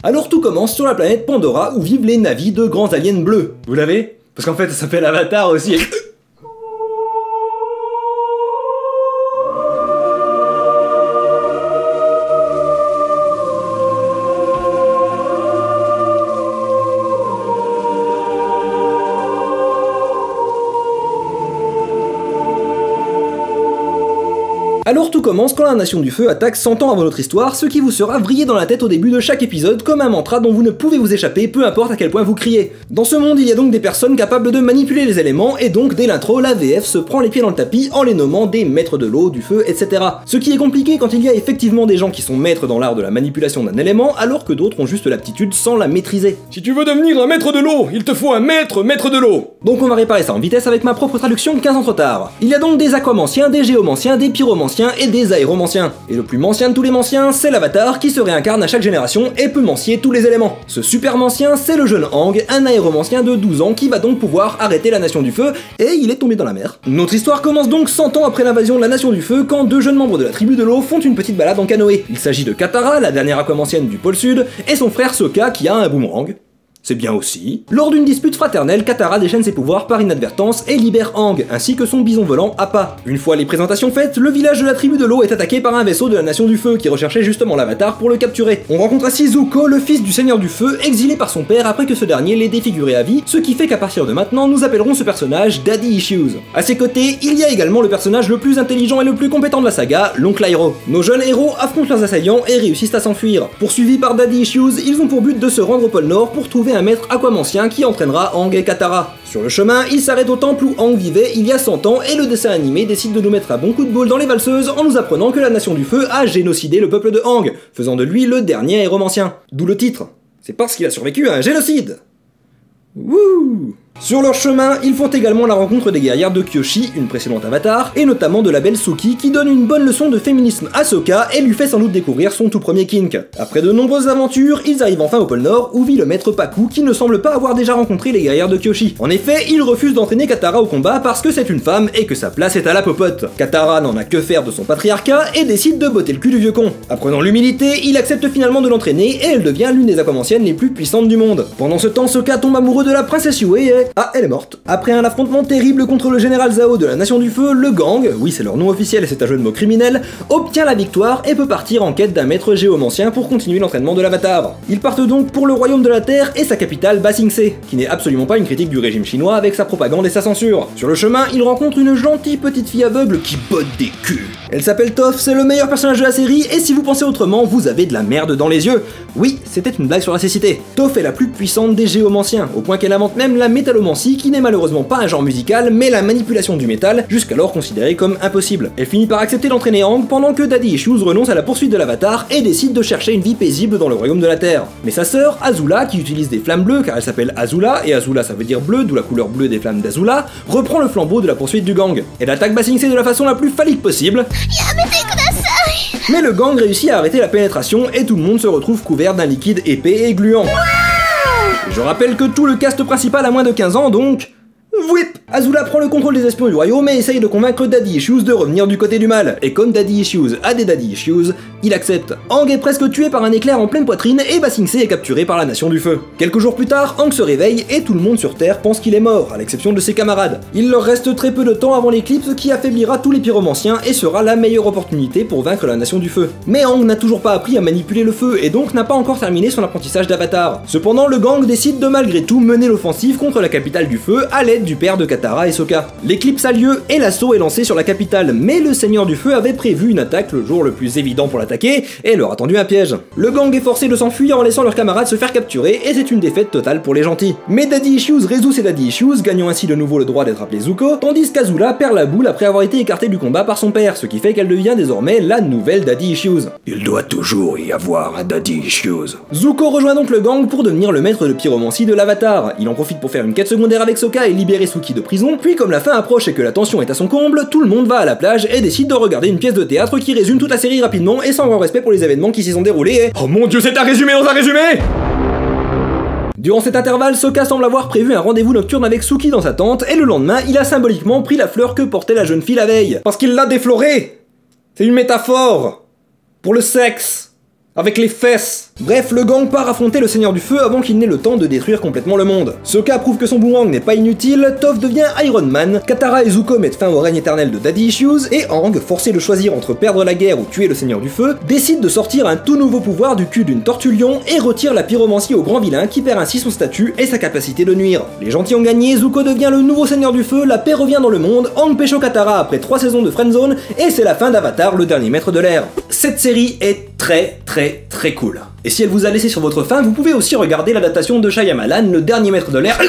Alors tout commence sur la planète Pandora où vivent les Na'vi de grands aliens bleus. Vous l'avez? Parce qu'en fait ça s'appelle Avatar aussi. Alors tout commence quand la Nation du Feu attaque 100 ans avant notre histoire, ce qui vous sera vrillé dans la tête au début de chaque épisode comme un mantra dont vous ne pouvez vous échapper, peu importe à quel point vous criez. Dans ce monde, il y a donc des personnes capables de manipuler les éléments, et donc dès l'intro, la VF se prend les pieds dans le tapis en les nommant des maîtres de l'eau, du feu, etc. Ce qui est compliqué quand il y a effectivement des gens qui sont maîtres dans l'art de la manipulation d'un élément, alors que d'autres ont juste l'aptitude sans la maîtriser. Si tu veux devenir un maître de l'eau, il te faut un maître de l'eau. Donc on va réparer ça en vitesse avec ma propre traduction 15 ans trop tard. Il y a donc des aquamanciens, des géomanciens, des pyromanciens et des aéromanciens. Et le plus mancien de tous les manciens, c'est l'avatar qui se réincarne à chaque génération et peut mancier tous les éléments. Ce super mancien, c'est le jeune Aang, un aéromancien de 12 ans qui va donc pouvoir arrêter la Nation du Feu, et il est tombé dans la mer. Notre histoire commence donc 100 ans après l'invasion de la Nation du Feu, quand deux jeunes membres de la tribu de l'eau font une petite balade en canoë. Il s'agit de Katara, la dernière aquamancienne du pôle sud, et son frère Sokka qui a un boomerang. C'est bien aussi. Lors d'une dispute fraternelle, Katara déchaîne ses pouvoirs par inadvertance et libère Aang, ainsi que son bison volant Appa. Une fois les présentations faites, le village de la tribu de l'eau est attaqué par un vaisseau de la Nation du Feu qui recherchait justement l'avatar pour le capturer. On rencontre ainsi Zuko, le fils du Seigneur du Feu, exilé par son père après que ce dernier l'ait défiguré à vie, ce qui fait qu'à partir de maintenant, nous appellerons ce personnage Daddy Issues. À ses côtés, il y a également le personnage le plus intelligent et le plus compétent de la saga, l'oncle Iroh. Nos jeunes héros affrontent leurs assaillants et réussissent à s'enfuir. Poursuivis par Daddy Issues, ils ont pour but de se rendre au pôle Nord pour trouver un maître aquamancien qui entraînera Aang et Katara. Sur le chemin, il s'arrête au temple où Aang vivait il y a 100 ans et le dessin animé décide de nous mettre un bon coup de boule dans les valseuses en nous apprenant que la Nation du Feu a génocidé le peuple de Aang, faisant de lui le dernier aéromancien. D'où le titre. C'est parce qu'il a survécu à un génocide. Wouh! Sur leur chemin, ils font également la rencontre des guerrières de Kyoshi, une précédente avatar, et notamment de la belle Suki qui donne une bonne leçon de féminisme à Sokka et lui fait sans doute découvrir son tout premier kink. Après de nombreuses aventures, ils arrivent enfin au pôle Nord où vit le maître Pakku qui ne semble pas avoir déjà rencontré les guerrières de Kyoshi. En effet, il refuse d'entraîner Katara au combat parce que c'est une femme et que sa place est à la popote. Katara n'en a que faire de son patriarcat et décide de botter le cul du vieux con. Apprenant l'humilité, il accepte finalement de l'entraîner et elle devient l'une des aquamanciennes les plus puissantes du monde. Pendant ce temps, Sokka tombe amoureux de la princesse Yue et... Ah, elle est morte. Après un affrontement terrible contre le général Zhao de la Nation du Feu, le gang, oui c'est leur nom officiel et c'est un jeu de mots criminel, obtient la victoire et peut partir en quête d'un maître géomancien pour continuer l'entraînement de l'avatar. Ils partent donc pour le royaume de la Terre et sa capitale Ba Sing Se, qui n'est absolument pas une critique du régime chinois avec sa propagande et sa censure. Sur le chemin, ils rencontrent une gentille petite fille aveugle qui botte des culs. Elle s'appelle Toph, c'est le meilleur personnage de la série et si vous pensez autrement, vous avez de la merde dans les yeux. Oui, c'était une blague sur la cécité. Toph est la plus puissante des géomanciens, au point qu'elle invente même la métallomancie qui n'est malheureusement pas un genre musical, mais la manipulation du métal, jusqu'alors considérée comme impossible. Elle finit par accepter d'entraîner Aang pendant que Daddy Issues renonce à la poursuite de l'avatar et décide de chercher une vie paisible dans le royaume de la Terre. Mais sa sœur, Azula, qui utilise des flammes bleues car elle s'appelle Azula, et Azula ça veut dire bleu, d'où la couleur bleue des flammes d'Azula, reprend le flambeau de la poursuite du gang. Elle attaque Ba Sing Se de la façon la plus phallique possible. Mais le gang réussit à arrêter la pénétration et tout le monde se retrouve couvert d'un liquide épais et gluant. Je rappelle que tout le cast principal a moins de 15 ans donc... Whip! Azula prend le contrôle des espions du royaume et essaye de convaincre Daddy Issues de revenir du côté du mal. Et comme Daddy Issues a des Daddy Issues, il accepte. Aang est presque tué par un éclair en pleine poitrine et Ba Sing Se est capturé par la Nation du Feu. Quelques jours plus tard, Aang se réveille et tout le monde sur Terre pense qu'il est mort, à l'exception de ses camarades. Il leur reste très peu de temps avant l'éclipse qui affaiblira tous les pyromanciens et sera la meilleure opportunité pour vaincre la Nation du Feu. Mais Aang n'a toujours pas appris à manipuler le feu et donc n'a pas encore terminé son apprentissage d'avatar. Cependant, le gang décide de malgré tout mener l'offensive contre la capitale du feu à l'aide du père de Katara et Sokka. L'éclipse a lieu et l'assaut est lancé sur la capitale, mais le Seigneur du Feu avait prévu une attaque le jour le plus évident pour l'attaquer et leur a tendu un piège. Le gang est forcé de s'enfuir en laissant leurs camarades se faire capturer et c'est une défaite totale pour les gentils. Mais Daddy Issues résout ses Daddy Issues, gagnant ainsi de nouveau le droit d'être appelé Zuko, tandis qu'Azula perd la boule après avoir été écartée du combat par son père, ce qui fait qu'elle devient désormais la nouvelle Daddy Issues. Il doit toujours y avoir un Daddy Issues. Zuko rejoint donc le gang pour devenir le maître de pyromancie de l'avatar. Il en profite pour faire une quête secondaire avec Sokka et libérer Suki de prison, puis comme la fin approche et que la tension est à son comble, tout le monde va à la plage et décide de regarder une pièce de théâtre qui résume toute la série rapidement et sans grand respect pour les événements qui s'y sont déroulés et... Oh mon dieu, c'est un résumé dans un résumé! Durant cet intervalle, Sokka semble avoir prévu un rendez-vous nocturne avec Suki dans sa tente et le lendemain, il a symboliquement pris la fleur que portait la jeune fille la veille. Parce qu'il l'a déflorée! C'est une métaphore! Pour le sexe! Avec les fesses. Bref, le gang part affronter le Seigneur du Feu avant qu'il n'ait le temps de détruire complètement le monde. Sokka prouve que son boomerang n'est pas inutile, Toph devient Iron Man, Katara et Zuko mettent fin au règne éternel de Daddy Issues, et Aang, forcé de choisir entre perdre la guerre ou tuer le Seigneur du Feu, décide de sortir un tout nouveau pouvoir du cul d'une tortue lion et retire la pyromancie au grand vilain qui perd ainsi son statut et sa capacité de nuire. Les gentils ont gagné, Zuko devient le nouveau Seigneur du Feu, la paix revient dans le monde, Aang pécho Katara après 3 saisons de friendzone, et c'est la fin d'Avatar, le dernier maître de l'air. Cette série est très cool. Et si elle vous a laissé sur votre faim, vous pouvez aussi regarder l'adaptation de Shyamalan, le dernier maître de l'air,